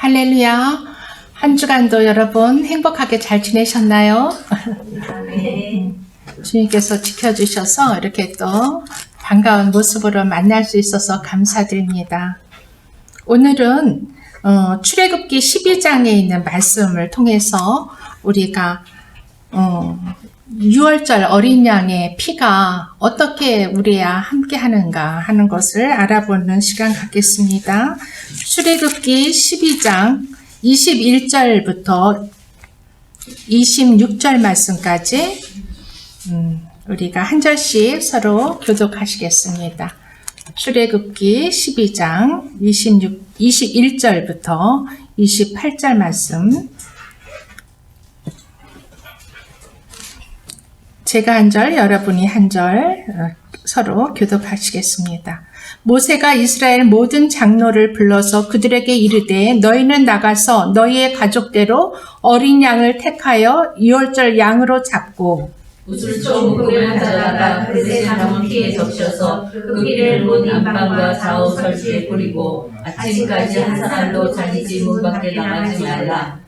할렐루야. 한 주간도 여러분 행복하게 잘 지내셨나요? 네. 주님께서 지켜주셔서 이렇게 또 반가운 모습으로 만날 수 있어서 감사드립니다. 오늘은 출애굽기 12장에 있는 말씀을 통해서 우리가 6월절 어린 양의 피가 어떻게 우리와 함께 하는가 하는 것을 알아보는 시간 갖겠습니다. 출애굽기 12장 21절부터 26절 말씀까지 우리가 한 절씩 서로 교독하시겠습니다. 출애굽기 12장 21절부터 28절 말씀, 제가 한 절, 여러분이 한 절 서로 교독하시겠습니다. 모세가 이스라엘 모든 장로를 불러서 그들에게 이르되 너희는 나가서 너희의 가족대로 어린 양을 택하여 6월절 양으로 잡고 우슬 조금을 가져다가 그릇에 담은 피에 적셔서 그 피를 문 안방과 좌우 설치에 뿌리고 아침까지 한 사람도 자기 집 문 밖에 나가지 말라.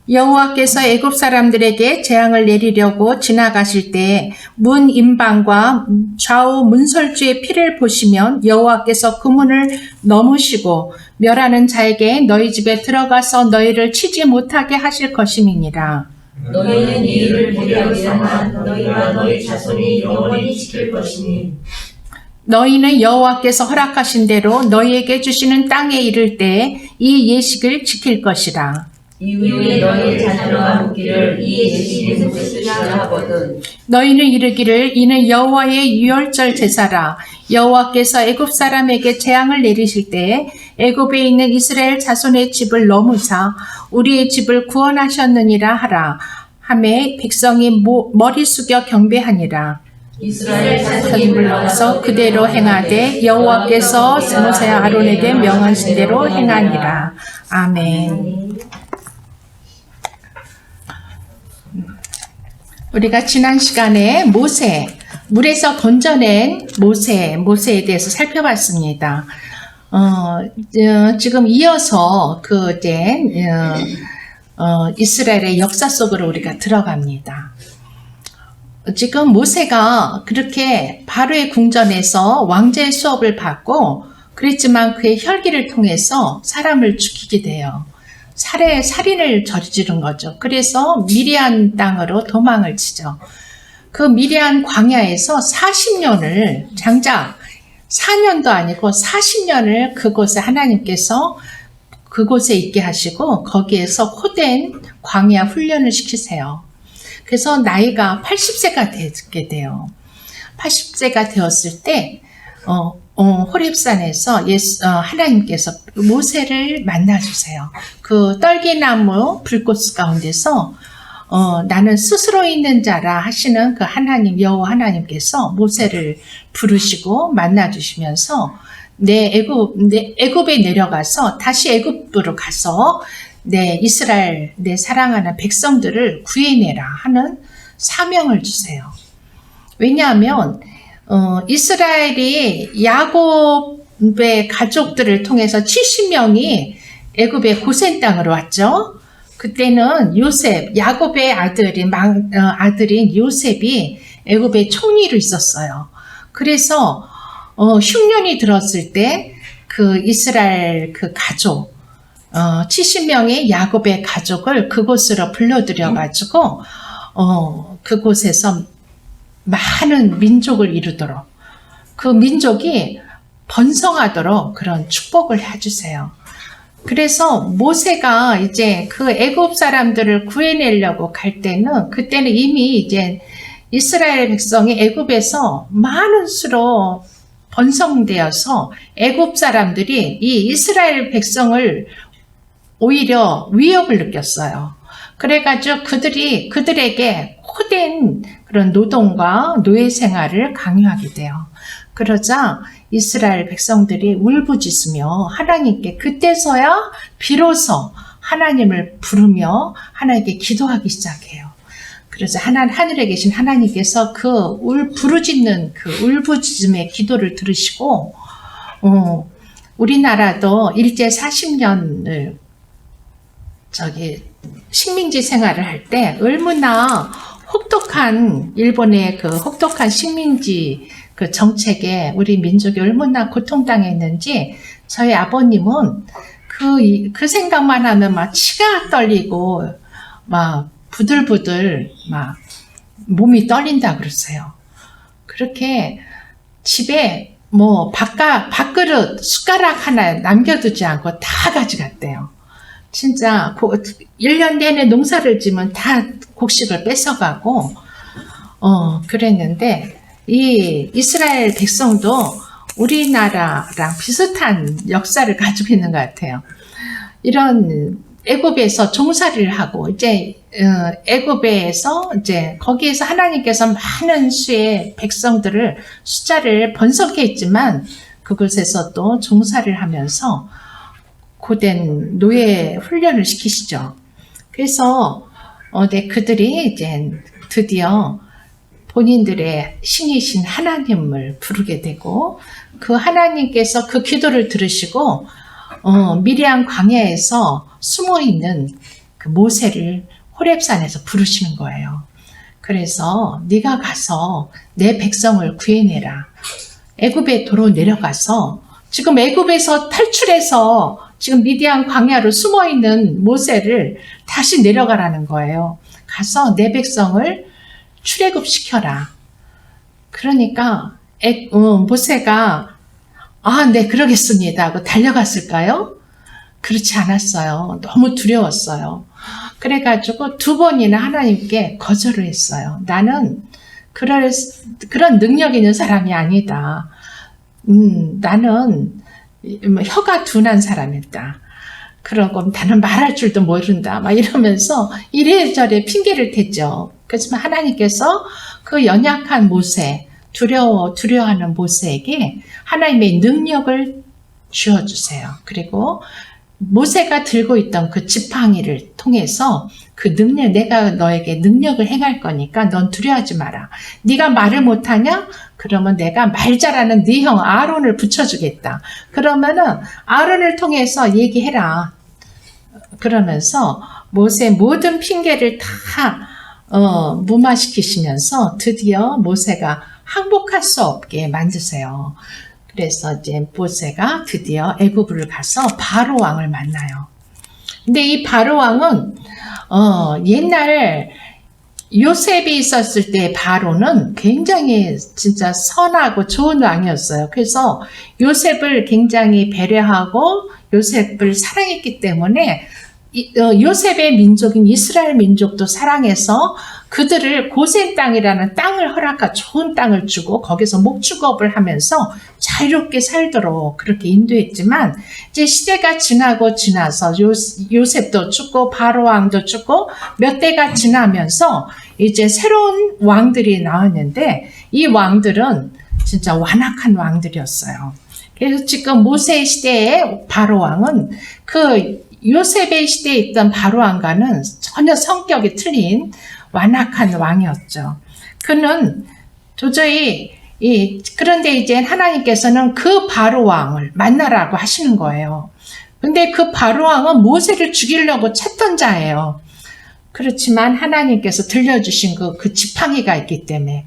여호와께서 애굽 사람들에게 재앙을 내리려고 지나가실 때 문 인방과 좌우 문설주의 피를 보시면 여호와께서 그 문을 넘으시고 멸하는 자에게 너희 집에 들어가서 너희를 치지 못하게 하실 것임이니라. 너희는 이 일을 보게 하지만 너희와 너희 자손이 영원히 지킬 것이니 너희는 여호와께서 허락하신 대로 너희에게 주시는 땅에 이를 때 이 예식을 지킬 것이라. 이후에 너희 자녀가 묻기를 이 예식이 무엇이냐 하거든 너희는 이르기를 이는 여호와의 유월절 제사라. 여호와께서 애굽 사람에게 재앙을 내리실 때 애굽에 있는 이스라엘 자손의 집을 넘으사 우리의 집을 구원하셨느니라 하라. 하매 백성이 머리 숙여 경배하니라. 이스라엘 자손이 불러서 그대로 행하되 여호와께서 모세와 아론에게 명하신 대로 행하니라. 아멘. 우리가 지난 시간에 모세, 물에서 건져낸 모세에 대해서 살펴봤습니다. 지금 이어서 이스라엘의 역사 속으로 우리가 들어갑니다. 지금 모세가 그렇게 바로의 궁전에서 왕제의 수업을 받고 그랬지만 그의 혈기를 통해서 사람을 죽이게 돼요. 살인을 저지른 거죠. 그래서 미디안 땅으로 도망을 치죠. 그 미디안 광야에서 40년을 장작 4년도 아니고 40년을 그곳에 하나님께서 그곳에 있게 하시고 거기에서 호된 광야 훈련을 시키세요. 그래서 나이가 80세가 되게 돼요. 80세가 되었을 때 호렙산에서 하나님께서 모세를 만나주세요. 그 떨기나무 불꽃 가운데서 나는 스스로 있는 자라 하시는 그 하나님 여호와 하나님께서 모세를 부르시고 만나주시면서 내 애굽에 내려가서 다시 애굽으로 가서 내 이스라엘 내 사랑하는 백성들을 구해내라 하는 사명을 주세요. 왜냐하면 이스라엘이 야곱의 가족들을 통해서 70명이 애굽의 고센 땅으로 왔죠. 그때는 야곱의 아들인 요셉이 애굽의 총리로 있었어요. 그래서 흉년이 들었을 때 그 이스라엘 그 가족 70명의 야곱의 가족을 그곳으로 불러들여가지고 그곳에서 많은 민족을 이루도록 그 민족이 번성하도록 그런 축복을 해주세요. 그래서 모세가 이제 그 애굽 사람들을 구해내려고 갈 때는 그때는 이미 이제 이스라엘 백성이 애굽에서 많은 수로 번성되어서 애굽 사람들이 이 이스라엘 백성을 오히려 위협을 느꼈어요. 그래가지고 그들에게 호된 그런 노동과 노예 생활을 강요하게 돼요. 그러자 이스라엘 백성들이 울부짖으며 하나님께 그때서야 비로소 하나님을 부르며 하나님께 기도하기 시작해요. 그래서 하늘에 계신 하나님께서 그 부르짖는 그 울부짖음의 기도를 들으시고 우리나라도 일제 40년을 식민지 생활을 할 때 얼마나 혹독한 일본의 그 혹독한 식민지 그 정책에 우리 민족이 얼마나 고통당했는지 저희 아버님은 그 생각만 하면 막 치가 떨리고 막 부들부들 막 몸이 떨린다 그러세요. 그렇게 집에 뭐 밥그릇 숟가락 하나 남겨두지 않고 다 가져갔대요. 진짜 1년 내내 농사를 지면 다 곡식을 뺏어가고 그랬는데 이 이스라엘 백성도 우리나라랑 비슷한 역사를 가지고 있는 것 같아요. 이런 애굽에서 종살이를 하고 이제 애굽에서 이제 거기에서 하나님께서 많은 수의 백성들을 숫자를 번성케 했지만 그곳에서 또 종살이를 하면서 고된 노예 훈련을 시키시죠. 그래서 그들이 이제 드디어 본인들의 신이신 하나님을 부르게 되고 그 하나님께서 그 기도를 들으시고 미리암 광야에서 숨어 있는 그 모세를 호렙산에서 부르시는 거예요. 그래서 네가 가서 내 백성을 구해내라. 애굽에 도로 내려가서 지금 애굽에서 탈출해서 지금 미디안 광야로 숨어 있는 모세를 다시 내려가라는 거예요. 가서 내 백성을 출애굽시켜라. 그러니까 모세가 네 그러겠습니다 하고 달려갔을까요? 그렇지 않았어요. 너무 두려웠어요. 그래가지고 2번이나 하나님께 거절을 했어요. 나는 그런 능력 있는 사람이 아니다. 나는 혀가 둔한 사람이다. 그러고 나는 말할 줄도 모른다. 막 이러면서 이래저래 핑계를 댔죠. 그렇지만 하나님께서 그 연약한 모세, 두려워하는 모세에게 하나님의 능력을 주어주세요. 그리고 모세가 들고 있던 그 지팡이를 통해서 그 능력, 내가 너에게 능력을 행할 거니까 넌 두려워하지 마라. 네가 말을 못하냐? 그러면 내가 말 잘하는 네 형 아론을 붙여주겠다. 그러면은 아론을 통해서 얘기해라. 그러면서 모세의 모든 핑계를 다 무마시키시면서 드디어 모세가 항복할 수 없게 만드세요. 그래서 이제 모세가 드디어 애굽을 가서 바로 왕을 만나요. 근데 이 바로 왕은 옛날 요셉이 있었을 때 바로는 굉장히 진짜 선하고 좋은 왕이었어요. 그래서 요셉을 굉장히 배려하고 요셉을 사랑했기 때문에 요셉의 민족인 이스라엘 민족도 사랑해서 그들을 고센 땅이라는 땅을 허락하 좋은 땅을 주고 거기서 목축업을 하면서 자유롭게 살도록 그렇게 인도했지만 이제 시대가 지나서 요셉도 죽고 바로 왕도 죽고 몇 대가 지나면서 이제 새로운 왕들이 나왔는데 이 왕들은 진짜 완악한 왕들이었어요. 그래서 지금 모세 시대의 바로 왕은 그 요셉의 시대에 있던 바로 왕과는 전혀 성격이 틀린 완악한 왕이었죠. 그는 도저히 그런데 이제 하나님께서는 그 바로 왕을 만나라고 하시는 거예요. 근데 그 바로 왕은 모세를 죽이려고 찾던 자예요. 그렇지만 하나님께서 들려주신 그 지팡이가 있기 때문에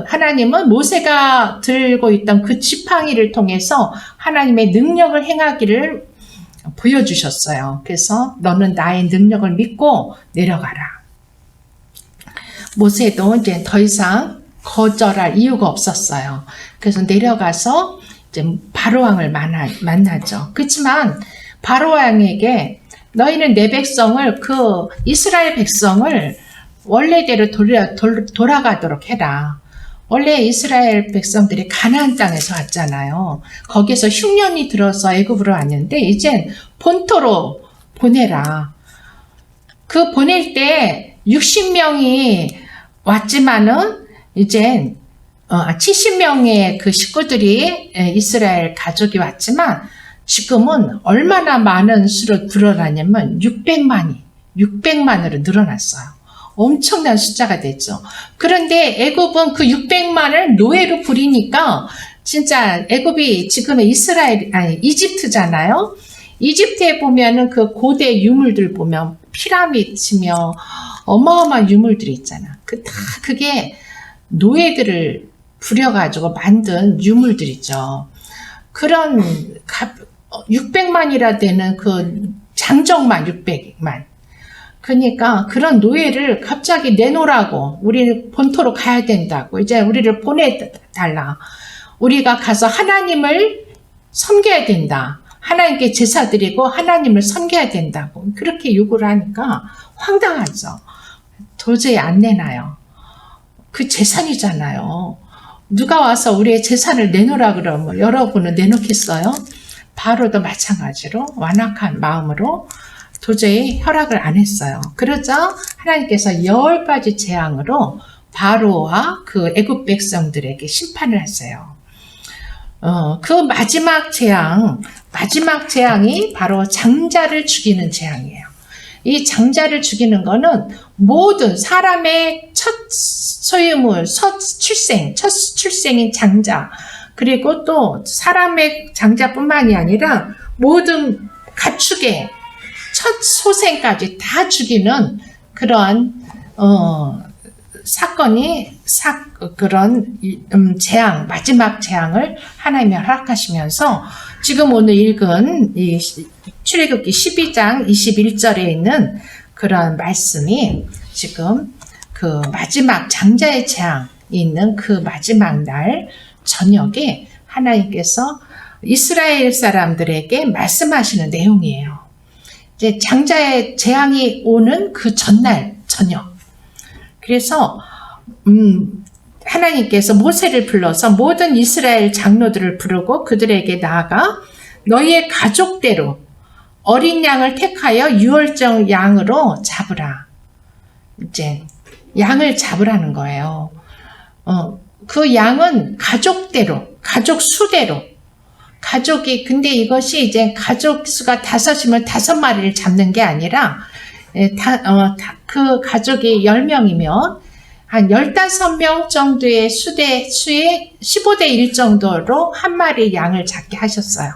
하나님은 모세가 들고 있던 그 지팡이를 통해서 하나님의 능력을 행하기를 보여주셨어요. 그래서 너는 나의 능력을 믿고 내려가라. 모세도 이제 더 이상 거절할 이유가 없었어요. 그래서 내려가서 이제 바로왕을 만나죠. 그렇지만 바로왕에게 너희는 내 백성을 이스라엘 백성을 원래대로 돌아가도록 해라. 원래 이스라엘 백성들이 가나안 땅에서 왔잖아요. 거기서 흉년이 들어서 애굽으로 왔는데 이젠 본토로 보내라. 그 보낼 때 60명이 왔지만은 이젠 70명의 그 식구들이 이스라엘 가족이 왔지만 지금은 얼마나 많은 수로 늘어나냐면 600만으로 늘어났어요. 엄청난 숫자가 됐죠. 그런데 애굽은 그 600만을 노예로 부리니까 진짜 애굽이 지금의 이집트잖아요. 이집트에 보면은 그 고대 유물들 보면 피라미드며 어마어마한 유물들이 있잖아. 그게 노예들을 부려가지고 만든 유물들이죠. 그런 600만이라 되는 그 장정만 600만. 그러니까 그런 노예를 갑자기 내놓으라고, 우리 본토로 가야 된다고, 이제 우리를 보내달라. 우리가 가서 하나님을 섬겨야 된다. 하나님께 제사 드리고 하나님을 섬겨야 된다고 그렇게 요구를 하니까 황당하죠. 도저히 안 내놔요. 그 재산이잖아요. 누가 와서 우리의 재산을 내놓으라 그러면 여러분은 내놓겠어요? 바로도 마찬가지로 완악한 마음으로 도저히 허락을 안 했어요. 그러자 하나님께서 10가지 재앙으로 바로와 그 애굽 백성들에게 심판을 하세요. 그 마지막 재앙이 바로 장자를 죽이는 재앙이에요. 이 장자를 죽이는 거는 모든 사람의 첫 소유물, 첫 출생인 장자, 그리고 또 사람의 장자뿐만이 아니라 모든 가축의 첫 소생까지 다 죽이는 그러한 그런 재앙, 마지막 재앙을 하나님이 허락하시면서 지금 오늘 읽은 이 출애굽기 12장 21절에 있는 그런 말씀이 지금 그 마지막 장자의 재앙이 있는 그 마지막 날 저녁에 하나님께서 이스라엘 사람들에게 말씀하시는 내용이에요. 이제 장자의 재앙이 오는 그 전날 저녁. 그래서 하나님께서 모세를 불러서 모든 이스라엘 장로들을 부르고 그들에게 나아가 너희의 가족대로 어린 양을 택하여 유월절 양으로 잡으라. 이제 양을 잡으라는 거예요. 그 양은 가족대로, 가족 수대로. 근데 이것이 이제 가족 수가 5이면 5마리를 잡는 게 아니라, 그 가족이 10명이면 한 15명 정도의 수의 15대 1 정도로 한 마리 양을 잡게 하셨어요.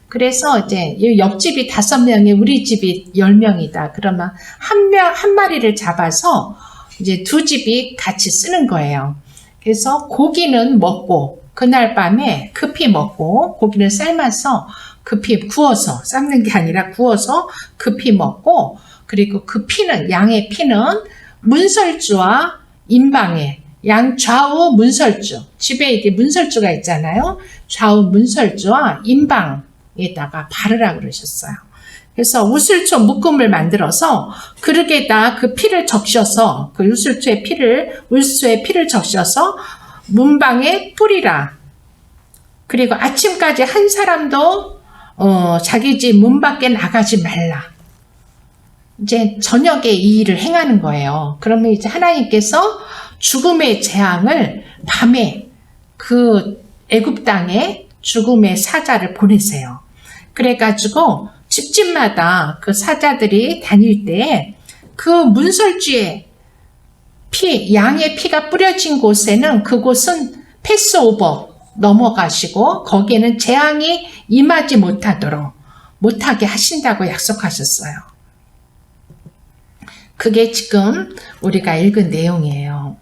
그래서 이제 옆집이 5명이 우리 집이 10명이다. 그러면 한 마리를 잡아서 이제 두 집이 같이 쓰는 거예요. 그래서 고기는 먹고 그날 밤에 급히 먹고 고기는 삶아서 급히 구워서 삶는 게 아니라 구워서 급히 먹고 그리고 그 피는 양의 피는 문설주와 임방에 양 좌우 문설주 집에 이제 문설주가 있잖아요. 좌우 문설주와 임방에다가 바르라 그러셨어요. 그래서 우슬초 묶음을 만들어서 그릇에다 그 피를 적셔서 그 우슬초의 피를 적셔서 문방에 뿌리라. 그리고 아침까지 한 사람도 자기 집 문 밖에 나가지 말라. 이제 저녁에 이 일을 행하는 거예요. 그러면 이제 하나님께서 죽음의 재앙을 밤에 그 애굽 땅에 죽음의 사자를 보내세요. 그래가지고 집집마다 그 사자들이 다닐 때 그 문설주의 피, 양의 피가 뿌려진 곳에는 그곳은 패스오버 넘어가시고 거기에는 재앙이 임하지 못하게 하신다고 약속하셨어요. 그게 지금 우리가 읽은 내용이에요.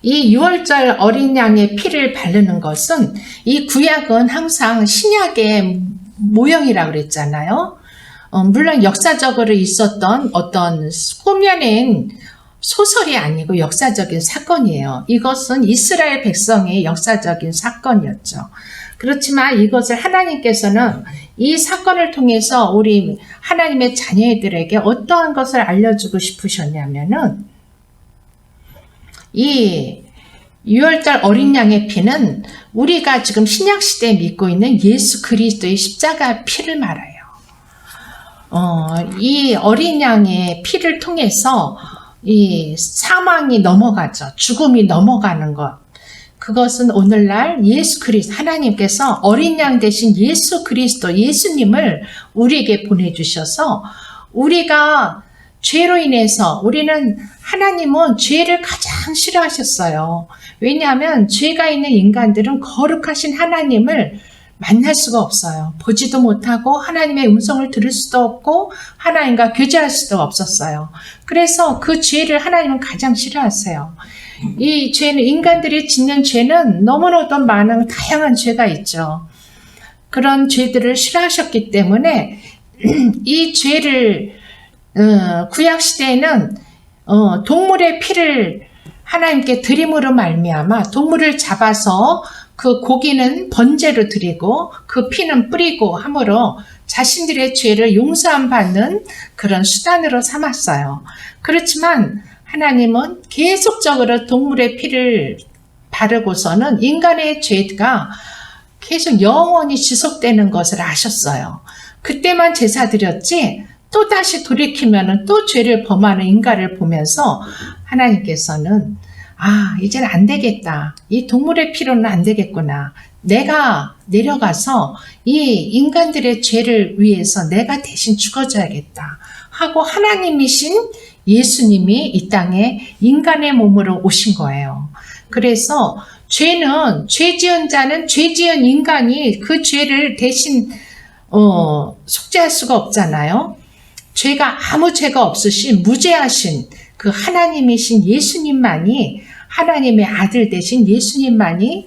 이 유월절 어린 양의 피를 바르는 것은 이 구약은 항상 신약의 모형이라고 그랬잖아요. 물론 역사적으로 있었던 어떤 꾸며낸 소설이 아니고 역사적인 사건이에요. 이것은 이스라엘 백성의 역사적인 사건이었죠. 그렇지만 이것을 하나님께서는 이 사건을 통해서 우리 하나님의 자녀들에게 어떠한 것을 알려주고 싶으셨냐면은 이 유월절 어린 양의 피는 우리가 지금 신약시대에 믿고 있는 예수 그리스도의 십자가 피를 말해요. 이 어린 양의 피를 통해서 이 사망이 넘어가죠. 죽음이 넘어가는 것. 그것은 오늘날 예수 그리스도, 하나님께서 어린 양 대신 예수 그리스도, 예수님을 우리에게 보내주셔서 우리가 죄로 인해서 하나님은 죄를 가장 싫어하셨어요. 왜냐하면 죄가 있는 인간들은 거룩하신 하나님을 만날 수가 없어요. 보지도 못하고 하나님의 음성을 들을 수도 없고 하나님과 교제할 수도 없었어요. 그래서 그 죄를 하나님은 가장 싫어하세요. 이 죄는, 인간들이 짓는 죄는 너무나도 많은 다양한 죄가 있죠. 그런 죄들을 싫어하셨기 때문에 이 죄를 구약시대에는 동물의 피를 하나님께 드림으로 말미암아 동물을 잡아서 그 고기는 번제로 드리고 그 피는 뿌리고 함으로 자신들의 죄를 용서함 받는 그런 수단으로 삼았어요. 그렇지만 하나님은 계속적으로 동물의 피를 바르고서는 인간의 죄가 계속 영원히 지속되는 것을 아셨어요. 그때만 제사 드렸지 또다시 돌이키면 또 죄를 범하는 인간을 보면서 하나님께서는 이제는 안 되겠다. 이 동물의 피로는 안 되겠구나. 내가 내려가서 이 인간들의 죄를 위해서 내가 대신 죽어줘야겠다 하고 하나님이신 예수님이 이 땅에 인간의 몸으로 오신 거예요. 그래서 죄는, 죄 지은 자는 죄 지은 인간이 그 죄를 대신 속죄할 수가 없잖아요. 죄가 아무 죄가 없으신 무죄하신 그 하나님이신 예수님만이, 하나님의 아들 되신 예수님만이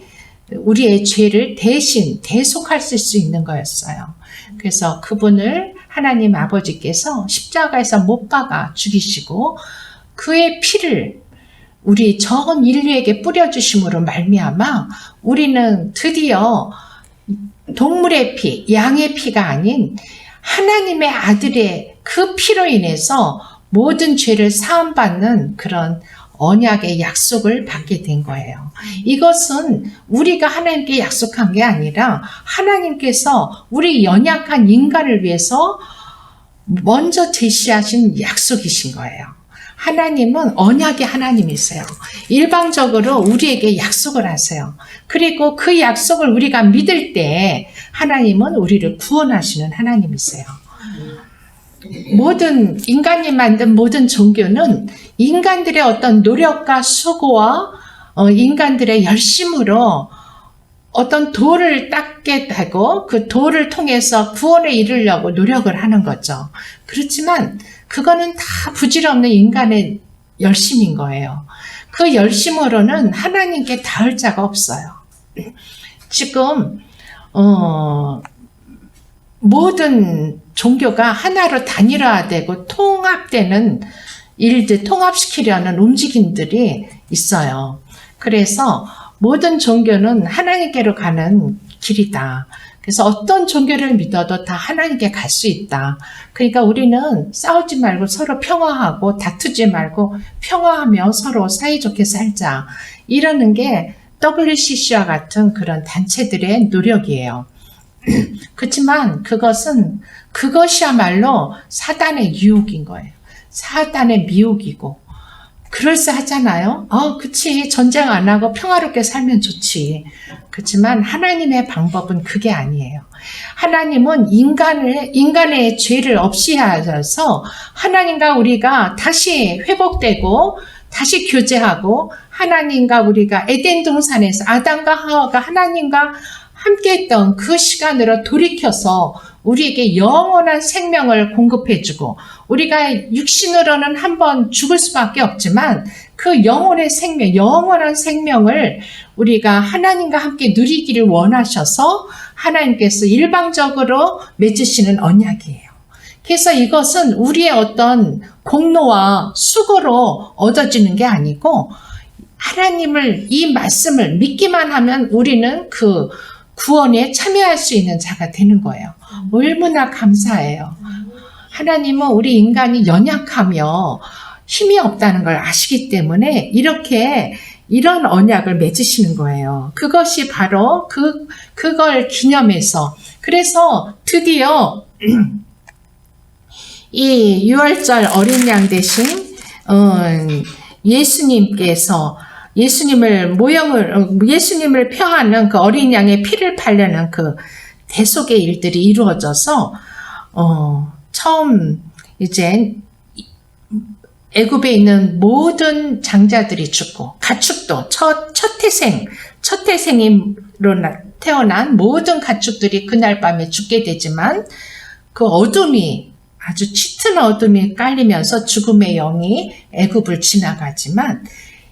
우리의 죄를 대신 대속할 수 있는 거였어요. 그래서 그분을 하나님 아버지께서 십자가에서 못 박아 죽이시고 그의 피를 우리 전 인류에게 뿌려주심으로 말미암아 우리는 드디어 동물의 피, 양의 피가 아닌 하나님의 아들의 그 피로 인해서 모든 죄를 사함받는 그런 언약의 약속을 받게 된 거예요. 이것은 우리가 하나님께 약속한 게 아니라 하나님께서 우리 연약한 인간을 위해서 먼저 제시하신 약속이신 거예요. 하나님은 언약의 하나님이세요. 일방적으로 우리에게 약속을 하세요. 그리고 그 약속을 우리가 믿을 때 하나님은 우리를 구원하시는 하나님이세요. 모든 인간이 만든 모든 종교는 인간들의 어떤 노력과 수고와 인간들의 열심으로 어떤 도를 닦게 되고 그 도를 통해서 구원에 이르려고 노력을 하는 거죠. 그렇지만 그거는 다 부질없는 인간의 열심인 거예요. 그 열심으로는 하나님께 닿을 자가 없어요. 지금 모든 종교가 하나로 단일화되고 통합되는 일들, 통합시키려는 움직임들이 있어요. 그래서 모든 종교는 하나님께로 가는 길이다. 그래서 어떤 종교를 믿어도 다 하나님께 갈 수 있다. 그러니까 우리는 싸우지 말고 서로 평화하고 다투지 말고 평화하며 서로 사이좋게 살자. 이러는 게 WCC와 같은 그런 단체들의 노력이에요. 그렇지만 그것이야말로 사단의 유혹인 거예요. 사단의 미혹이고. 그럴싸하잖아요. 그치. 전쟁 안 하고 평화롭게 살면 좋지. 그렇지만 하나님의 방법은 그게 아니에요. 하나님은 인간의 죄를 없이 하셔서 하나님과 우리가 다시 회복되고 다시 교제하고 하나님과 우리가 에덴 동산에서 아담과 하와가 하나님과 함께했던 그 시간으로 돌이켜서 우리에게 영원한 생명을 공급해주고 우리가 육신으로는 한번 죽을 수밖에 없지만 그 영혼의 생명, 영원한 생명을 우리가 하나님과 함께 누리기를 원하셔서 하나님께서 일방적으로 맺으시는 언약이에요. 그래서 이것은 우리의 어떤 공로와 수고로 얻어지는 게 아니고 하나님을 이 말씀을 믿기만 하면 우리는 그 구원에 참여할 수 있는 자가 되는 거예요. 얼마나 감사해요. 하나님은 우리 인간이 연약하며 힘이 없다는 걸 아시기 때문에 이런 언약을 맺으시는 거예요. 그것이 바로 그걸 기념해서 그래서 드디어 이 6월절 어린 양 대신 예수님께서 예수님을 표하는 그 어린 양의 피를 팔려는 그 대속의 일들이 이루어져서 처음 이제 애굽에 있는 모든 장자들이 죽고 가축도 첫 태생 첫 태생으로 태어난 모든 가축들이 그날 밤에 죽게 되지만 그 어둠이 아주 짙은 어둠이 깔리면서 죽음의 영이 애굽을 지나가지만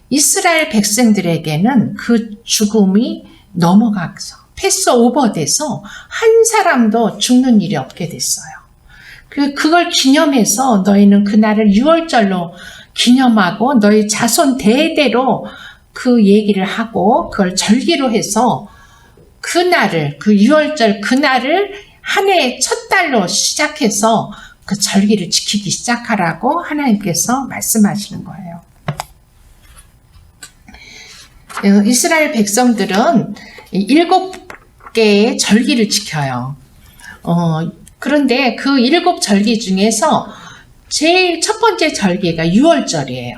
이스라엘 백성들에게는 그 죽음이 넘어가서 패스 오버돼서 한 사람도 죽는 일이 없게 됐어요. 그걸 기념해서 너희는 그날을 유월절로 기념하고 너희 자손 대대로 그 얘기를 하고 그걸 절기로 해서 그날을, 그 유월절 그날을 한 해의 첫 달로 시작해서 그 절기를 지키기 시작하라고 하나님께서 말씀하시는 거예요. 이스라엘 백성들은 7개의 절기를 지켜요. 그런데 그 7절기 중에서 제일 첫 번째 절기가 유월절이에요.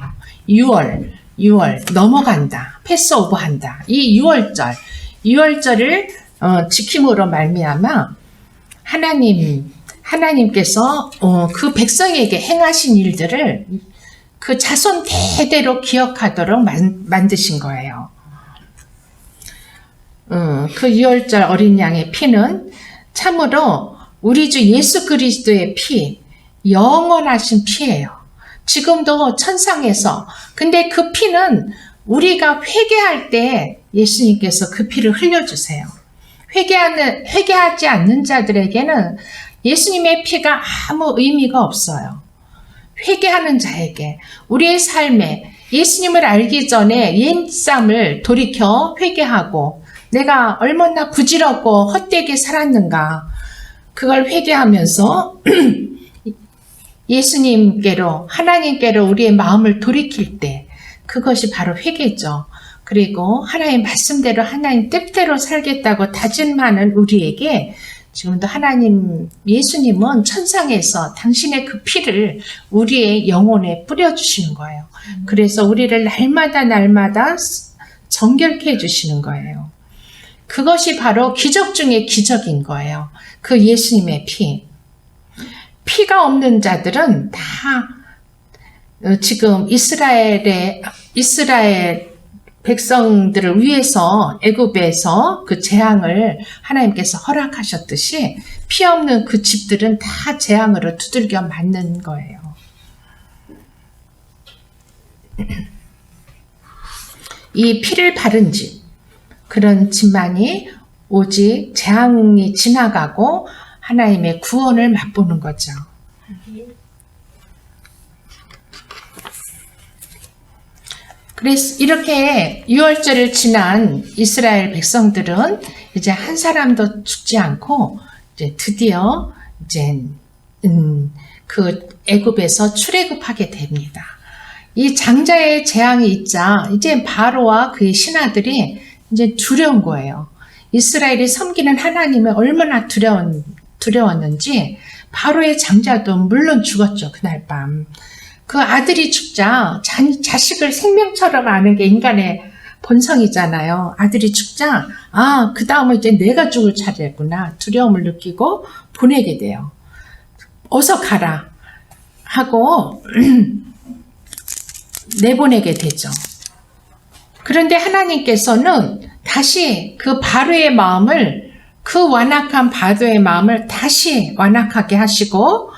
6월 넘어간다. 패스오버한다. 이 유월절을 지킴으로 말미암아 하나님께서 그 백성에게 행하신 일들을 그 자손 대대로 기억하도록 만드신 거예요. 그 유월절 어린 양의 피는 참으로 우리 주 예수 그리스도의 피, 영원하신 피예요. 지금도 천상에서. 근데 그 피는 우리가 회개할 때 예수님께서 그 피를 흘려주세요. 회개하지 않는 자들에게는 예수님의 피가 아무 의미가 없어요. 회개하는 자에게 우리의 삶에 예수님을 알기 전에 옛sam을 돌이켜 회개하고 내가 얼마나 부질없고 헛되게 살았는가 그걸 회개하면서 예수님께로 하나님께로 우리의 마음을 돌이킬 때 그것이 바로 회개죠. 그리고 하나님 말씀대로 하나님 뜻대로 살겠다고 다짐하는 우리에게 지금도 예수님은 천상에서 당신의 그 피를 우리의 영혼에 뿌려주시는 거예요. 그래서 우리를 날마다 정결케 해주시는 거예요. 그것이 바로 기적 중에 기적인 거예요. 그 예수님의 피. 피가 없는 자들은 다 지금 이스라엘 백성들을 위해서 애굽에서 그 재앙을 하나님께서 허락하셨듯이 피 없는 그 집들은 다 재앙으로 두들겨 맞는 거예요. 이 피를 바른 집, 그런 집만이 오직 재앙이 지나가고 하나님의 구원을 맛보는 거죠. 그래서 이렇게 유월절을 지난 이스라엘 백성들은 이제 한 사람도 죽지 않고 이제 드디어 그 애굽에서 출애굽하게 됩니다. 이 장자의 재앙이 있자 이제 바로와 그의 신하들이 이제 두려운 거예요. 이스라엘이 섬기는 하나님이 얼마나 두려웠는지 바로의 장자도 물론 죽었죠. 그날 밤. 그 아들이 죽자 자식을 생명처럼 아는 게 인간의 본성이잖아요. 아들이 죽자 그 다음은 이제 내가 죽을 차례구나 두려움을 느끼고 보내게 돼요. 어서 가라 하고 내보내게 되죠. 그런데 하나님께서는 다시 그 바로의 마음을 그 완악한 바로의 마음을 다시 완악하게 하시고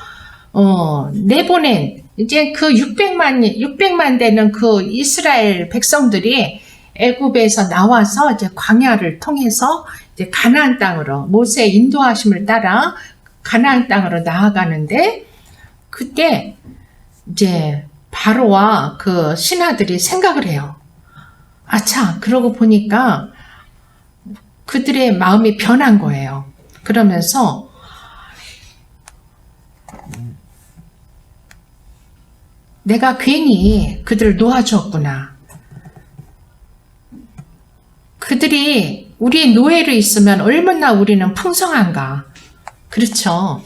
내보낸 이제 그 600만 되는 그 이스라엘 백성들이 애굽에서 나와서 이제 광야를 통해서 이제 가나안 땅으로 모세의 인도하심을 따라 가나안 땅으로 나아가는데 그때 이제 바로와 그 신하들이 생각을 해요. 아차, 그러고 보니까 그들의 마음이 변한 거예요. 그러면서 내가 괜히 그들을 놓아주었구나. 그들이 우리의 노예로 있으면 얼마나 우리는 풍성한가. 그렇죠.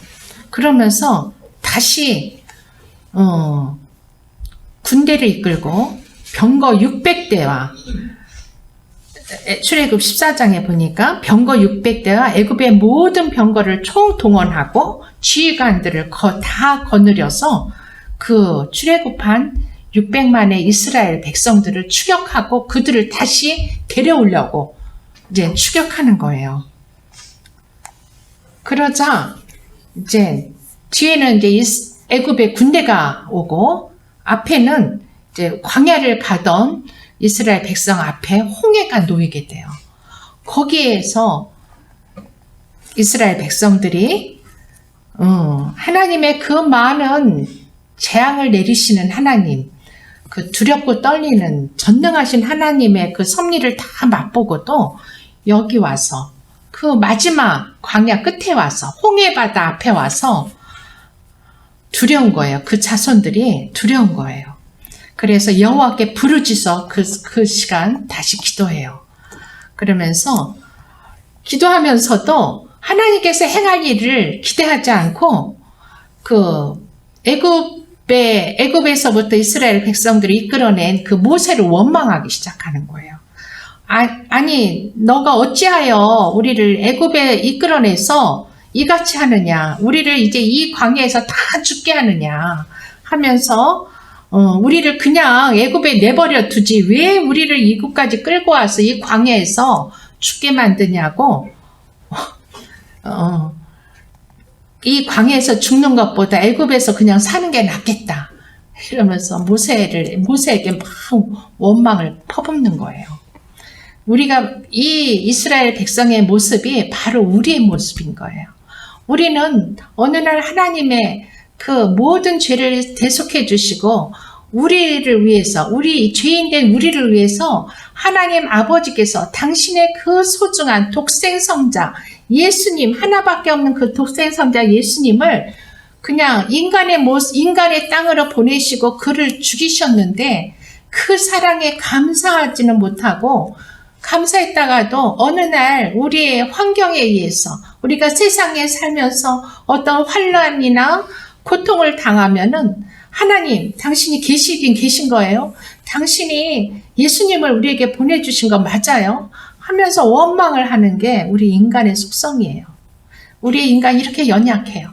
그러면서 다시 군대를 이끌고 병거 600대와 출애굽 14장에 보니까 병거 600대와 애굽의 모든 병거를 총동원하고 지휘관들을 다 거느려서 그 출애굽한 600만의 이스라엘 백성들을 추격하고 그들을 다시 데려오려고 이제 추격하는 거예요. 그러자 이제 뒤에는 이제 애굽의 군대가 오고 앞에는 이제 광야를 가던 이스라엘 백성 앞에 홍해가 놓이게 돼요. 거기에서 이스라엘 백성들이 하나님의 그 많은 재앙을 내리시는 하나님, 그 두렵고 떨리는 전능하신 하나님의 그 섭리를 다 맛보고도 여기 와서 그 마지막 광야 끝에 와서 홍해바다 앞에 와서 두려운 거예요. 그 자손들이 두려운 거예요. 그래서 여호와께 부르짖어 그 시간 다시 기도해요. 그러면서 기도하면서도 하나님께서 행할 일을 기대하지 않고 그 애굽에서부터 이스라엘 백성들을 이끌어낸 그 모세를 원망하기 시작하는 거예요. 아니 너가 어찌하여 우리를 애굽에 이끌어내서 이같이 하느냐, 우리를 이제 이 광야에서 다 죽게 하느냐 하면서 우리를 그냥 애굽에 내버려 두지 왜 우리를 이곳까지 끌고 와서 이 광야에서 죽게 만드냐고, 이 광야에서 죽는 것보다 애굽에서 그냥 사는 게 낫겠다 이러면서 모세에게 막 원망을 퍼붓는 거예요. 우리가 이 이스라엘 백성의 모습이 바로 우리의 모습인 거예요. 우리는 어느 날 하나님의 그 모든 죄를 대속해 주시고 우리를 위해서, 우리 죄인된 우리를 위해서 하나님 아버지께서 당신의 그 소중한 독생성자 예수님, 하나밖에 없는 그 독생성자 예수님을 그냥 인간의 땅으로 보내시고 그를 죽이셨는데 그 사랑에 감사하지는 못하고, 감사했다가도 어느 날 우리의 환경에 의해서 우리가 세상에 살면서 어떤 환난이나 고통을 당하면은 하나님, 당신이 계시긴 계신 거예요? 당신이 예수님을 우리에게 보내주신 거 맞아요? 하면서 원망을 하는 게 우리 인간의 속성이에요. 우리 인간이 이렇게 연약해요.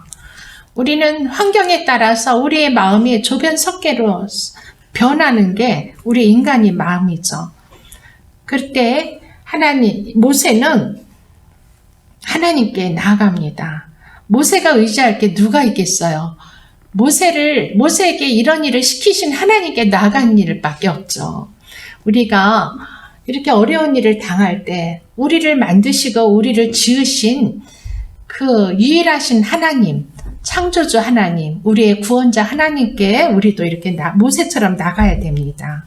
우리는 환경에 따라서 우리의 마음이 조변석계로 변하는 게 우리 인간의 마음이죠. 그때 모세는 하나님께 나아갑니다. 모세가 의지할 게 누가 있겠어요? 모세에게 이런 일을 시키신 하나님께 나아간 일밖에 없죠. 우리가 이렇게 어려운 일을 당할 때 우리를 만드시고 우리를 지으신 그 유일하신 하나님, 창조주 하나님, 우리의 구원자 하나님께 우리도 이렇게 모세처럼 나가야 됩니다.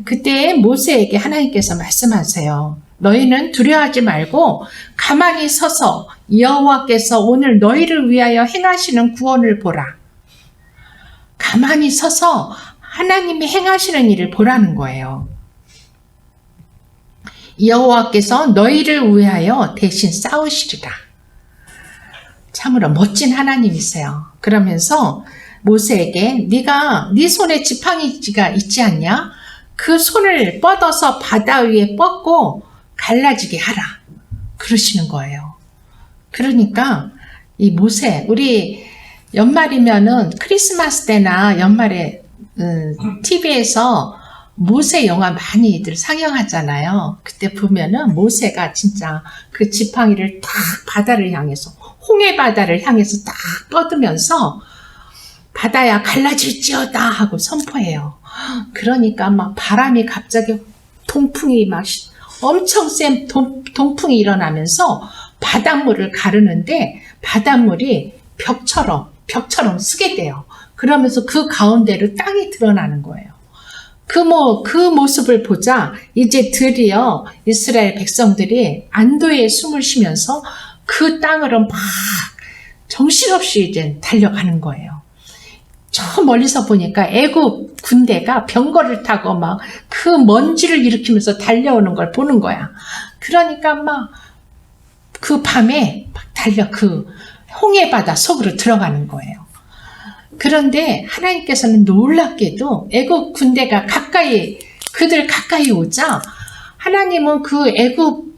그때 모세에게 하나님께서 말씀하세요. 너희는 두려워하지 말고 가만히 서서 여호와께서 오늘 너희를 위하여 행하시는 구원을 보라. 가만히 서서 하나님이 행하시는 일을 보라는 거예요. 여호와께서 너희를 위하여 대신 싸우시리라. 참으로 멋진 하나님이세요. 그러면서 모세에게 네 손에 지팡이가 있지 않냐? 그 손을 뻗어서 바다 위에 뻗고 갈라지게 하라. 그러시는 거예요. 그러니까 이 모세, 우리 연말이면은 크리스마스 때나 연말에 TV에서 모세 영화 많이들 상영하잖아요. 그때 보면은 모세가 진짜 그 지팡이를 딱 바다를 향해서, 홍해 바다를 향해서 딱 뻗으면서 바다야 갈라질지어다 하고 선포해요. 그러니까 막 바람이 갑자기 동풍이 막 엄청 센 동풍이 일어나면서 바닷물을 가르는데 바닷물이 벽처럼 쓰게 돼요. 그러면서 그 가운데로 땅이 드러나는 거예요. 그 모습을 보자 이제 드디어 이스라엘 백성들이 안도의 숨을 쉬면서 그 땅으로 막 정신없이 이제 달려가는 거예요. 저 멀리서 보니까 애굽 군대가 병거를 타고 막 그 먼지를 일으키면서 달려오는 걸 보는 거야. 그러니까 막 그 밤에 막 그 홍해 바다 속으로 들어가는 거예요. 그런데 하나님께서는 놀랍게도 애굽 군대가 그들 가까이 오자 하나님은 그 애굽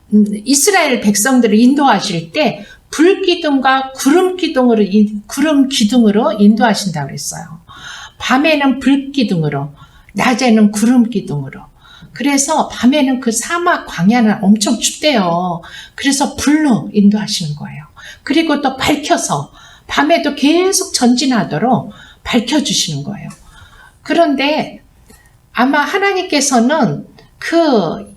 이스라엘 백성들을 인도하실 때 불기둥과 구름 기둥으로 인도하신다고 그랬어요. 밤에는 불기둥으로, 낮에는 구름 기둥으로. 그래서 밤에는 그 사막 광야는 엄청 춥대요. 그래서 불로 인도하시는 거예요. 그리고 또 밝혀서 밤에도 계속 전진하도록 밝혀주시는 거예요. 그런데 아마 하나님께서는 그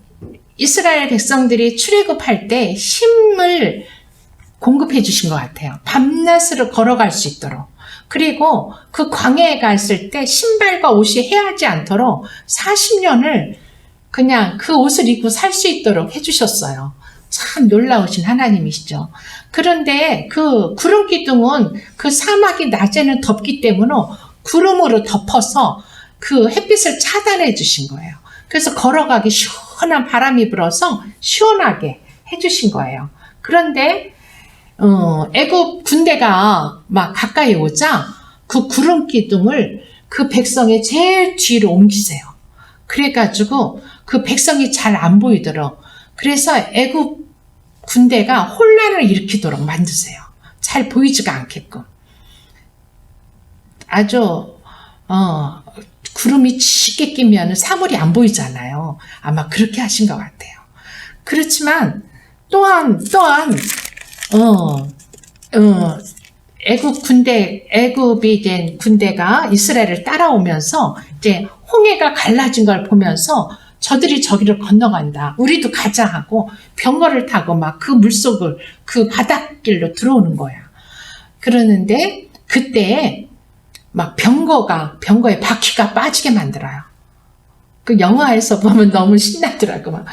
이스라엘 백성들이 출애굽할 때 힘을 공급해 주신 것 같아요. 밤낮으로 걸어갈 수 있도록. 그리고 그 광야에 갔을 때 신발과 옷이 헤하지 않도록 40년을 그냥 그 옷을 입고 살 수 있도록 해주셨어요. 참 놀라우신 하나님이시죠. 그런데 그 구름 기둥은 그 사막이 낮에는 덥기 때문에 구름으로 덮어서 그 햇빛을 차단해 주신 거예요. 그래서 걸어가기 시원한 바람이 불어서 시원하게 해주신 거예요. 그런데 애굽 군대가 막 가까이 오자 그 구름 기둥을 그 백성의 제일 뒤로 옮기세요. 그래가지고 그 백성이 잘 안 보이도록, 그래서 애굽 군대가 혼란을 일으키도록 만드세요. 잘 보이지가 않게끔. 아주 구름이 짙게 끼면 사물이 안 보이잖아요. 아마 그렇게 하신 것 같아요. 그렇지만 또한 애굽이 이제 군대가 이스라엘을 따라오면서 이제 홍해가 갈라진 걸 보면서 저들이 저기를 건너간다. 우리도 가자 하고 병거를 타고 막 그 물속을 그 바닷길로 들어오는 거야. 그러는데 그때 막 병거에 바퀴가 빠지게 만들어요. 그 영화에서 보면 너무 신나더라고. 막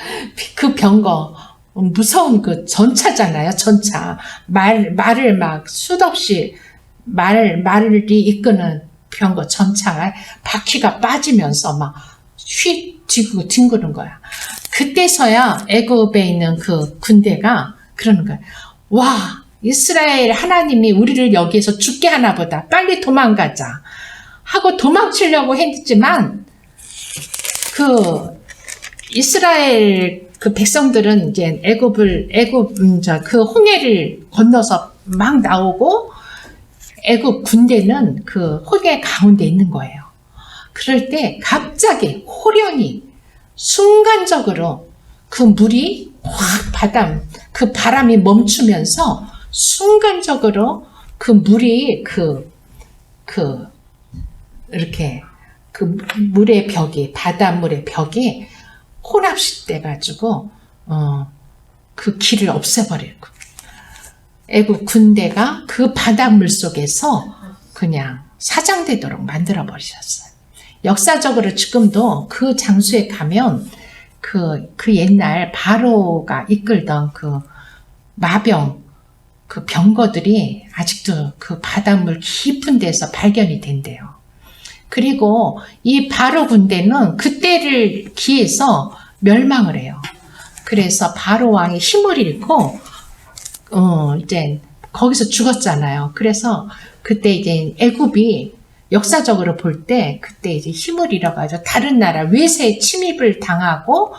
그 병거 무서운 그 전차잖아요. 전차 말을 막 수없이 말을 이끄는 병거 전차가 바퀴가 빠지면서 막 뒹구는 거야. 그때서야 애굽에 있는 그 군대가 그러는 거야. 와, 이스라엘 하나님이 우리를 여기에서 죽게 하나 보다. 빨리 도망가자 하고 도망치려고 했지만 그 이스라엘 그 백성들은 이제 그 홍해를 건너서 막 나오고 애굽 군대는 그 홍해 가운데 있는 거예요. 그럴 때 갑자기 호련히 순간적으로 그 물이 확 그 바람이 멈추면서 순간적으로 그 물이 이렇게 그 물의 벽이, 바닷물의 벽이 혼합돼 가지고 그 길을 없애버리고 애국 군대가 그 바닷물 속에서 그냥 사장되도록 만들어 버리셨어요. 역사적으로 지금도 그 장소에 가면 그 옛날 바로가 이끌던 그 마병, 그 병거들이 아직도 그 바닷물 깊은 데서 발견이 된대요. 그리고 이 바로 군대는 그때를 기해서 멸망을 해요. 그래서 바로 왕이 힘을 잃고, 이제 거기서 죽었잖아요. 그래서 그때 이제 애굽이 역사적으로 볼 때 그때 이제 힘을 잃어가지고 다른 나라 외세 침입을 당하고,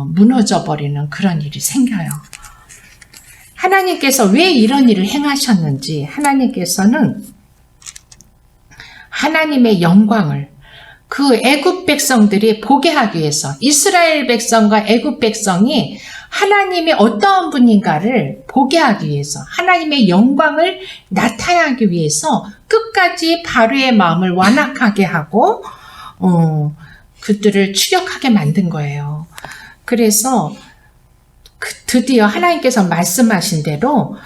무너져 버리는 그런 일이 생겨요. 하나님께서 왜 이런 일을 행하셨는지, 하나님께서는 하나님의 영광을 그 애굽 백성들이 보게 하기 위해서, 이스라엘 백성과 애굽 백성이 하나님이 어떠한 분인가를 보게 하기 위해서, 하나님의 영광을 나타나기 위해서 끝까지 바로의 마음을 완악하게 하고 그들을 추격하게 만든 거예요. 그래서 드디어 하나님께서 말씀하신 대로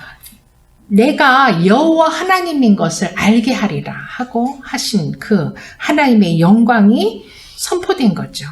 내가 여호와 하나님인 것을 알게 하리라 하고 하신 그 하나님의 영광이 선포된 거죠.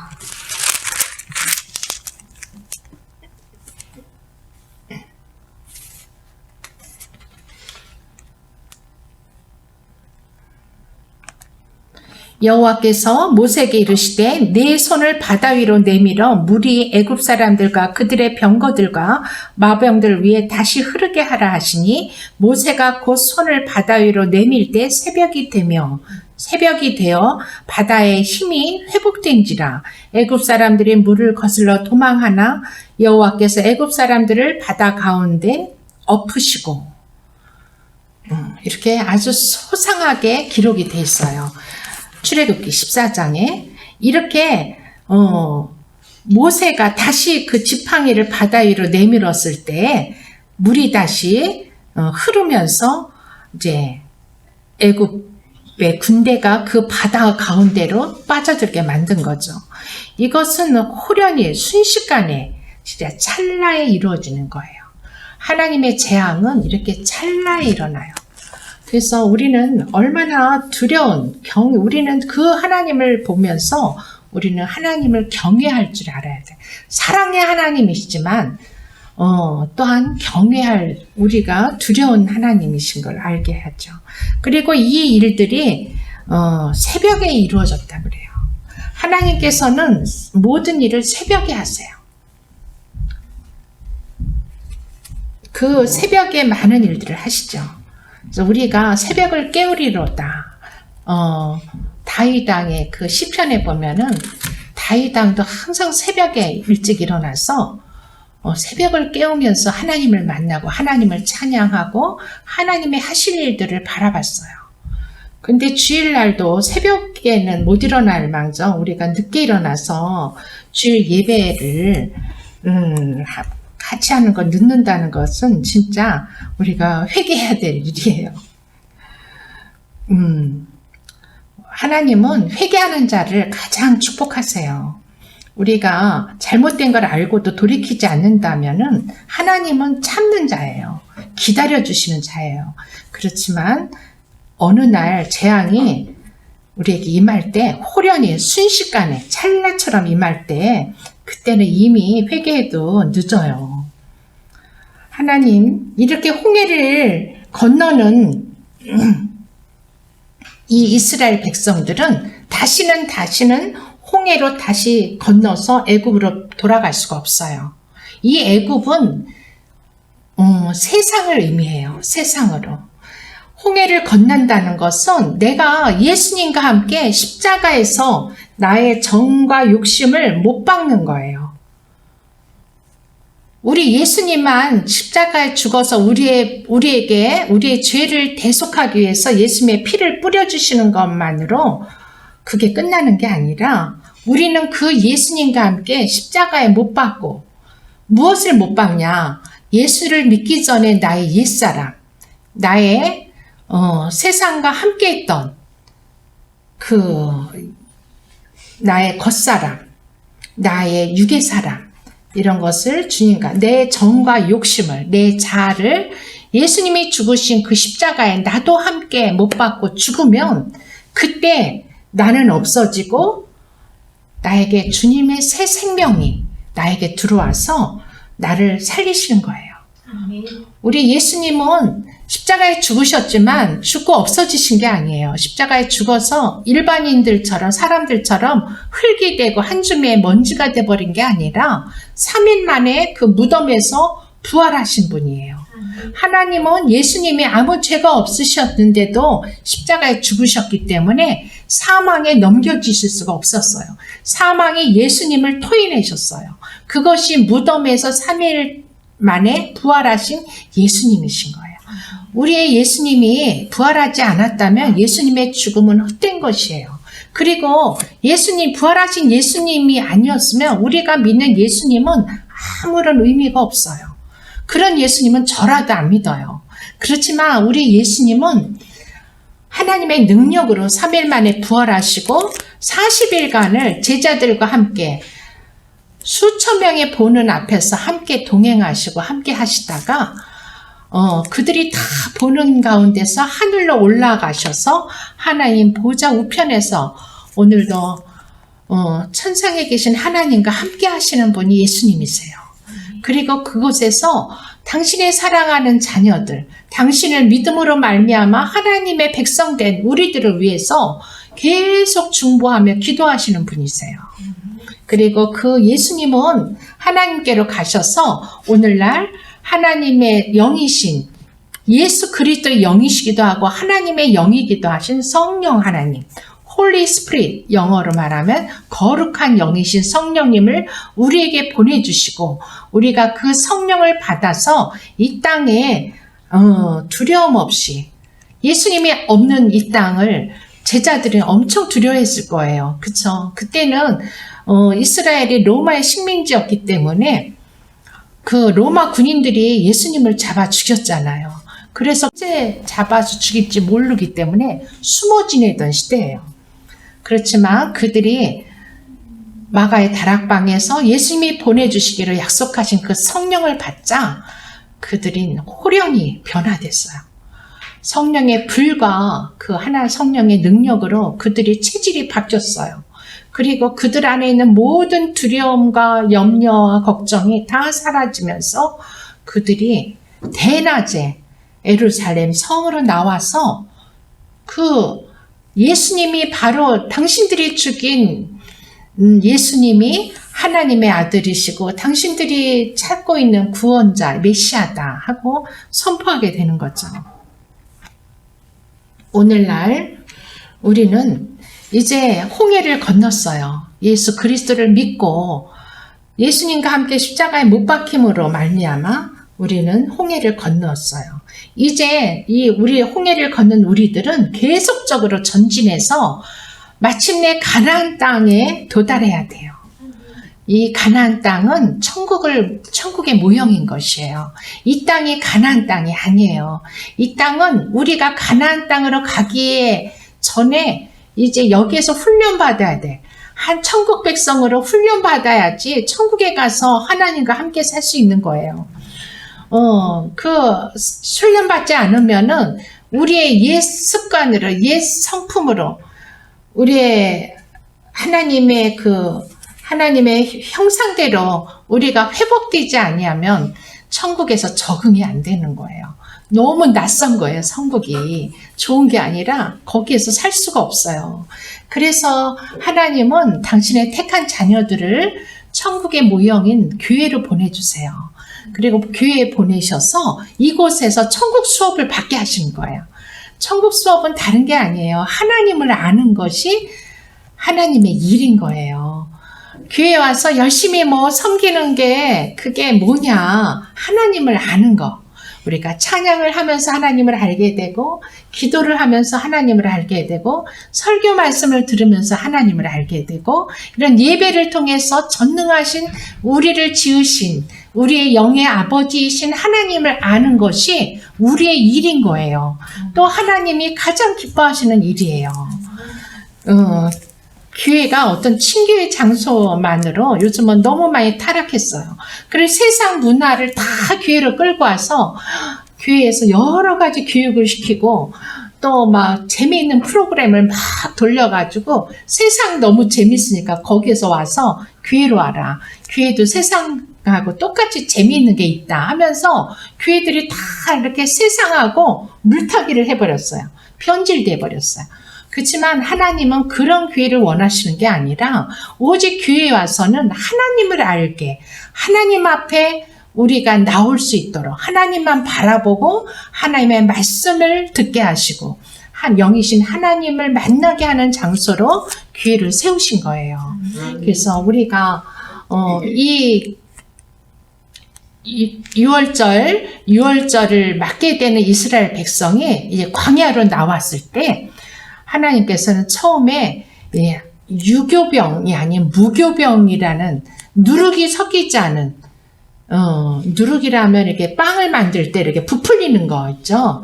여호와께서 모세에게 이르시되 내 손을 바다 위로 내밀어 물이 애굽 사람들과 그들의 병거들과 마병들 위에 다시 흐르게 하라 하시니 모세가 곧 손을 바다 위로 내밀 때 새벽이 되어 바다의 힘이 회복된지라. 애굽 사람들이 물을 거슬러 도망하나 여호와께서 애굽 사람들을 바다 가운데 엎으시고, 이렇게 아주 소상하게 기록이 돼 있어요. 출애굽기 14장에 이렇게 모세가 다시 그 지팡이를 바다 위로 내밀었을 때 물이 다시 흐르면서 이제 애굽의 군대가 그 바다 가운데로 빠져들게 만든 거죠. 이것은 호련히 순식간에 진짜 찰나에 이루어지는 거예요. 하나님의 재앙은 이렇게 찰나에 일어나요. 그래서 우리는 얼마나 두려운 우리는 그 하나님을 보면서 우리는 하나님을 경외할 줄 알아야 돼. 사랑의 하나님이시지만 또한 경외할 우리가 두려운 하나님이신 걸 알게 하죠. 그리고 이 일들이 새벽에 이루어졌다 그래요. 하나님께서는 모든 일을 새벽에 하세요. 그 새벽에 많은 일들을 하시죠. 그래서 우리가 새벽을 깨우리로다. 다윗 왕의 그 시편에 보면은 다윗 왕도 항상 새벽에 일찍 일어나서 새벽을 깨우면서 하나님을 만나고 하나님을 찬양하고 하나님의 하실 일들을 바라봤어요. 근데 주일날도 새벽에는 못 일어날 망정 우리가 늦게 일어나서 주일 예배를 같이 하는 걸 늦는다는 것은 진짜 우리가 회개해야 될 일이에요. 하나님은 회개하는 자를 가장 축복하세요. 우리가 잘못된 걸 알고도 돌이키지 않는다면은 하나님은 참는 자예요. 기다려주시는 자예요. 그렇지만 어느 날 재앙이 우리에게 임할 때 호련히 순식간에 찰나처럼 임할 때 그때는 이미 회개해도 늦어요. 하나님 이렇게 홍해를 건너는 이 이스라엘 백성들은 다시는 홍해로 다시 건너서 애굽으로 돌아갈 수가 없어요. 이 애굽은 세상을 의미해요. 세상으로. 홍해를 건넌다는 것은 내가 예수님과 함께 십자가에서 나의 정과 욕심을 못 박는 거예요. 우리 예수님만 십자가에 죽어서 우리에게 우리의 죄를 대속하기 위해서 예수님의 피를 뿌려주시는 것만으로 그게 끝나는 게 아니라 우리는 그 예수님과 함께 십자가에 못 박고 무엇을 못 박냐? 예수를 믿기 전에 나의 옛사람, 나의 세상과 함께 했던 나의 겉사람, 나의 육의 사람 이런 것을 주님과 내 정과 욕심을 내 자아를 예수님이 죽으신 그 십자가에 나도 함께 못 박고 죽으면 그때 나는 없어지고 나에게 주님의 새 생명이 나에게 들어와서 나를 살리시는 거예요. 우리 예수님은 십자가에 죽으셨지만 죽고 없어지신 게 아니에요. 십자가에 죽어서 일반인들처럼 사람들처럼 흙이 되고 한 줌의 먼지가 돼버린 게 아니라 3일 만에 그 무덤에서 부활하신 분이에요. 하나님은 예수님이 아무 죄가 없으셨는데도 십자가에 죽으셨기 때문에 사망에 넘겨지실 수가 없었어요. 사망이 예수님을 토해내셨어요. 그것이 무덤에서 3일 만에 부활하신 예수님이신 거예요. 우리의 예수님이 부활하지 않았다면 예수님의 죽음은 헛된 것이에요. 그리고 부활하신 예수님이 아니었으면 우리가 믿는 예수님은 아무런 의미가 없어요. 그런 예수님은 저라도 안 믿어요. 그렇지만 우리 예수님은 하나님의 능력으로 3일 만에 부활하시고 40일간을 제자들과 함께 수천 명의 보는 앞에서 함께 동행하시고 함께 하시다가 그들이 다 보는 가운데서 하늘로 올라가셔서 하나님 보좌 우편에서 오늘도 천상에 계신 하나님과 함께 하시는 분이 예수님이세요. 그리고 그곳에서 당신의 사랑하는 자녀들, 당신을 믿음으로 말미암아 하나님의 백성된 우리들을 위해서 계속 중보하며 기도하시는 분이세요. 그리고 그 예수님은 하나님께로 가셔서 오늘날 하나님의 영이신 예수 그리스도의 영이시기도 하고 하나님의 영이기도 하신 성령 하나님, Holy Spirit, 영어로 말하면 거룩한 영이신 성령님을 우리에게 보내주시고 우리가 그 성령을 받아서 이 땅에 두려움 없이 예수님이 없는 이 땅을 제자들은 엄청 두려워했을 거예요. 그쵸? 그때는 이스라엘이 로마의 식민지였기 때문에 그 로마 군인들이 예수님을 잡아 죽였잖아요. 그래서 언제 잡아서 죽일지 모르기 때문에 숨어 지내던 시대예요. 그렇지만 그들이 마가의 다락방에서 예수님이 보내주시기로 약속하신 그 성령을 받자 그들이 호련히 변화됐어요. 성령의 불과 그 하나 성령의 능력으로 그들이 체질이 바뀌었어요. 그리고 그들 안에 있는 모든 두려움과 염려와 걱정이 다 사라지면서 그들이 대낮에 예루살렘 성으로 나와서 그 예수님이 바로 당신들이 죽인 예수님이 하나님의 아들이시고 당신들이 찾고 있는 구원자, 메시아다 하고 선포하게 되는 거죠. 오늘날 우리는 이제 홍해를 건넜어요. 예수 그리스도를 믿고 예수님과 함께 십자가에 못 박힘으로 말미암아 우리는 홍해를 건넜어요. 이제 우리 홍해를 건넌 우리들은 계속적으로 전진해서 마침내 가나안 땅에 도달해야 돼요. 이 가나안 땅은 천국의 모형인 것이에요. 이 땅이 가나안 땅이 아니에요. 이 땅은 우리가 가나안 땅으로 가기에 전에 이제 여기에서 훈련받아야 돼. 한 천국 백성으로 훈련받아야지 천국에 가서 하나님과 함께 살 수 있는 거예요. 그 훈련받지 않으면은 우리의 옛 습관으로, 옛 성품으로, 우리의 하나님의 형상대로 우리가 회복되지 아니하면 천국에서 적응이 안 되는 거예요. 너무 낯선 거예요. 천국이 좋은 게 아니라 거기에서 살 수가 없어요. 그래서 하나님은 당신의 택한 자녀들을 천국의 모형인 교회로 보내주세요. 그리고 교회에 보내셔서 이곳에서 천국 수업을 받게 하시는 거예요. 천국 수업은 다른 게 아니에요. 하나님을 아는 것이 하나님의 일인 거예요. 교회 와서 열심히 섬기는 게 그게 뭐냐? 하나님을 아는 거. 우리가 찬양을 하면서 하나님을 알게 되고 기도를 하면서 하나님을 알게 되고 설교 말씀을 들으면서 하나님을 알게 되고 이런 예배를 통해서 전능하신 우리를 지으신 우리의 영의 아버지이신 하나님을 아는 것이 우리의 일인 거예요. 또 하나님이 가장 기뻐하시는 일이에요. 교회가 어떤 친교의 장소만으로 요즘은 너무 많이 타락했어요. 그래서 세상 문화를 다 교회로 끌고 와서 교회에서 여러 가지 교육을 시키고 또 막 재미있는 프로그램을 막 돌려가지고 세상 너무 재밌으니까 거기에서 와서 교회로 와라. 교회도 세상하고 똑같이 재미있는 게 있다 하면서 교회들이 다 이렇게 세상하고 물타기를 해버렸어요. 변질돼 버렸어요. 그렇지만 하나님은 그런 교회를 원하시는 게 아니라 오직 교회에 와서는 하나님을 알게 하나님 앞에 우리가 나올 수 있도록 하나님만 바라보고 하나님의 말씀을 듣게 하시고 영이신 하나님을 만나게 하는 장소로 교회를 세우신 거예요. 그래서 우리가 이 6월절을 맞게 되는 이스라엘 백성이 이제 광야로 나왔을 때 하나님께서는 처음에 유교병이 아닌 무교병이라는 누룩이 섞이지 않은 누룩이라면 이렇게 빵을 만들 때 이렇게 부풀리는 거 있죠.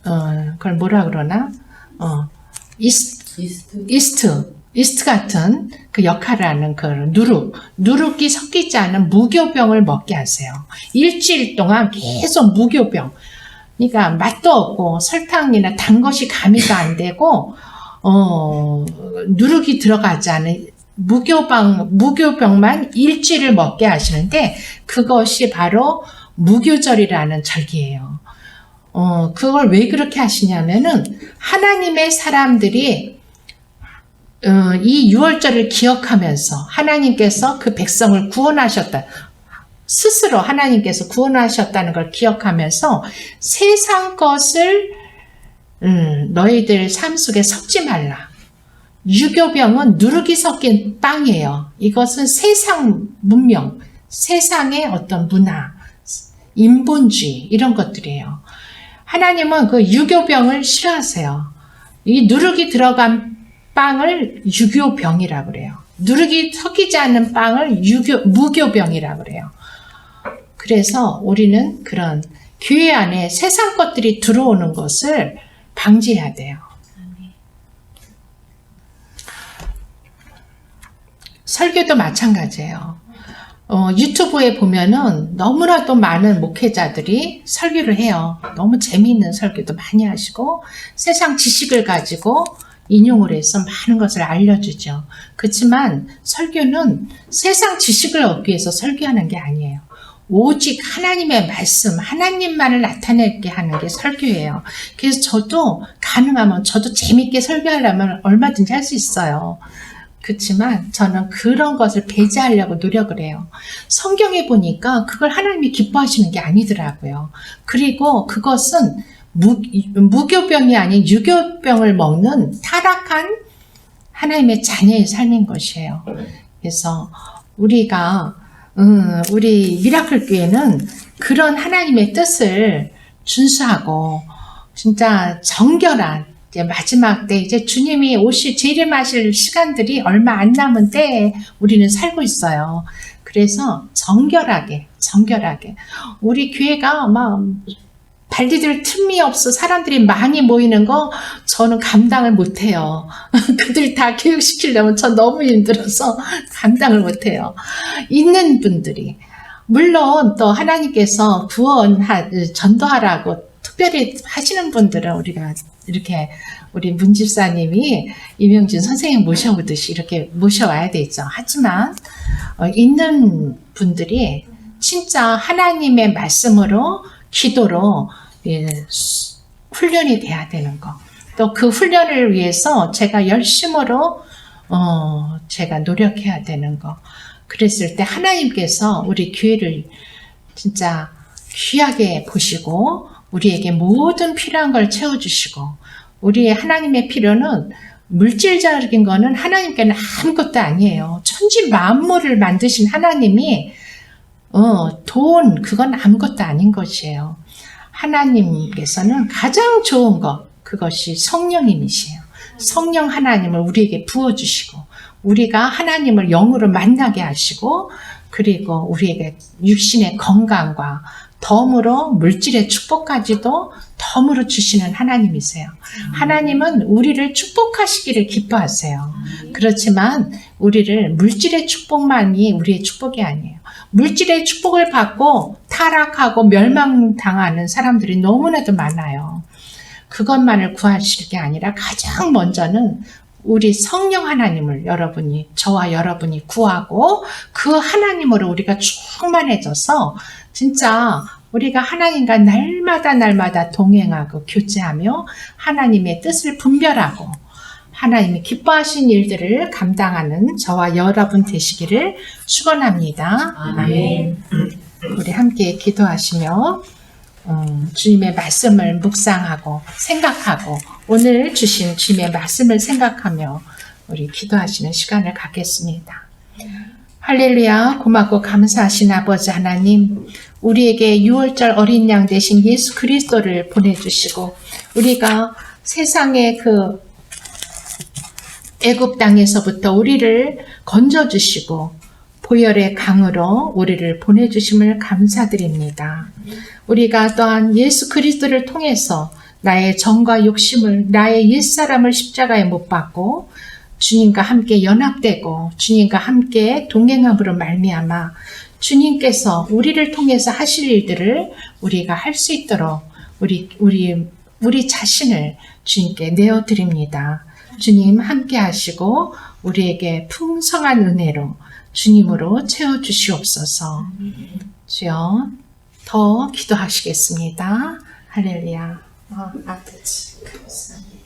그걸 뭐라 그러나? 이스트 같은 그 역할을 하는 그 누룩이 섞이지 않은 무교병을 먹게 하세요. 일주일 동안 계속 무교병. 그러니까 맛도 없고 설탕이나 단 것이 가미가 안 되고 누룩이 들어가지 않은 무교병만 일주일을 먹게 하시는데 그것이 바로 무교절이라는 절기예요. 그걸 왜 그렇게 하시냐면은 하나님의 사람들이 이 6월절을 기억하면서 하나님께서 그 백성을 구원하셨다. 스스로 하나님께서 구원하셨다는 걸 기억하면서 세상 것을 너희들 삶 속에 섞지 말라. 유교병은 누룩이 섞인 빵이에요. 이것은 세상 문명, 세상의 어떤 문화, 인본주의 이런 것들이에요. 하나님은 그 유교병을 싫어하세요. 이 누룩이 들어간 빵을 유교병이라고 그래요. 누룩이 섞이지 않는 빵을 무교병이라고 그래요. 그래서 우리는 그런 교회 안에 세상 것들이 들어오는 것을 방지해야 돼요. 설교도 마찬가지예요. 유튜브에 보면은 너무나도 많은 목회자들이 설교를 해요. 너무 재미있는 설교도 많이 하시고 세상 지식을 가지고 인용을 해서 많은 것을 알려주죠. 그렇지만 설교는 세상 지식을 얻기 위해서 설교하는 게 아니에요. 오직 하나님의 말씀, 하나님만을 나타내게 하는 게 설교예요. 그래서 저도 가능하면 저도 재밌게 설교하려면 얼마든지 할 수 있어요. 그렇지만 저는 그런 것을 배제하려고 노력을 해요. 성경에 보니까 그걸 하나님이 기뻐하시는 게 아니더라고요. 그리고 그것은 무교병이 아닌 유교병을 먹는 타락한 하나님의 자녀의 삶인 것이에요. 그래서 우리가 우리 미라클 교회는 그런 하나님의 뜻을 준수하고 진짜 정결한 이제 마지막 때 이제 주님이 재림하실 시간들이 얼마 안 남은 때에 우리는 살고 있어요. 그래서 정결하게 우리 교회가 막 발디딜 틈이 없어 사람들이 많이 모이는 거 저는 감당을 못해요. 그들 다 교육시키려면 전 너무 힘들어서 감당을 못해요. 있는 분들이 물론 또 하나님께서 전도하라고 특별히 하시는 분들은 우리가 이렇게 우리 문 집사님이 이명진 선생님 모셔오듯이 이렇게 모셔와야 되죠. 하지만 있는 분들이 진짜 하나님의 말씀으로 기도로 훈련이 돼야 되는 거. 또 그 훈련을 위해서 제가 열심으로 제가 노력해야 되는 거. 그랬을 때 하나님께서 우리 교회를 진짜 귀하게 보시고 우리에게 모든 필요한 걸 채워주시고 우리의 하나님의 필요는 물질적인 거는 하나님께는 아무것도 아니에요. 천지 만물을 만드신 하나님이 돈 그건 아무것도 아닌 것이에요. 하나님께서는 가장 좋은 것 그것이 성령님이시에요. 성령 하나님을 우리에게 부어주시고 우리가 하나님을 영으로 만나게 하시고 그리고 우리에게 육신의 건강과 덤으로 물질의 축복까지도 덤으로 주시는 하나님이세요. 하나님은 우리를 축복하시기를 기뻐하세요. 그렇지만 우리를 물질의 축복만이 우리의 축복이 아니에요. 물질의 축복을 받고 타락하고 멸망당하는 사람들이 너무나도 많아요. 그것만을 구하실 게 아니라 가장 먼저는 우리 성령 하나님을 저와 여러분이 구하고 그 하나님으로 우리가 충만해져서 진짜 우리가 하나님과 날마다 동행하고 교제하며 하나님의 뜻을 분별하고 하나님이 기뻐하신 일들을 감당하는 저와 여러분 되시기를 축원합니다. 아멘. 우리 함께 기도하시며 주님의 말씀을 묵상하고 생각하고 오늘 주신 주님의 말씀을 생각하며 우리 기도하시는 시간을 갖겠습니다. 할렐루야. 고맙고 감사하신 아버지 하나님, 우리에게 유월절 어린 양 되신 예수 그리스도를 보내주시고 우리가 세상의 그 애굽 땅에서부터 우리를 건져주시고 보혈의 강으로 우리를 보내주심을 감사드립니다. 우리가 또한 예수 그리스도를 통해서 나의 정과 욕심을 나의 옛사람을 십자가에 못 박고 주님과 함께 연합되고 주님과 함께 동행함으로 말미암아 주님께서 우리를 통해서 하실 일들을 우리가 할 수 있도록 우리 자신을 주님께 내어드립니다. 주님 함께 하시고 우리에게 풍성한 은혜로 주님으로 채워주시옵소서. 주여 더 기도하시겠습니다. 할렐루야. 아버지 감사합니다.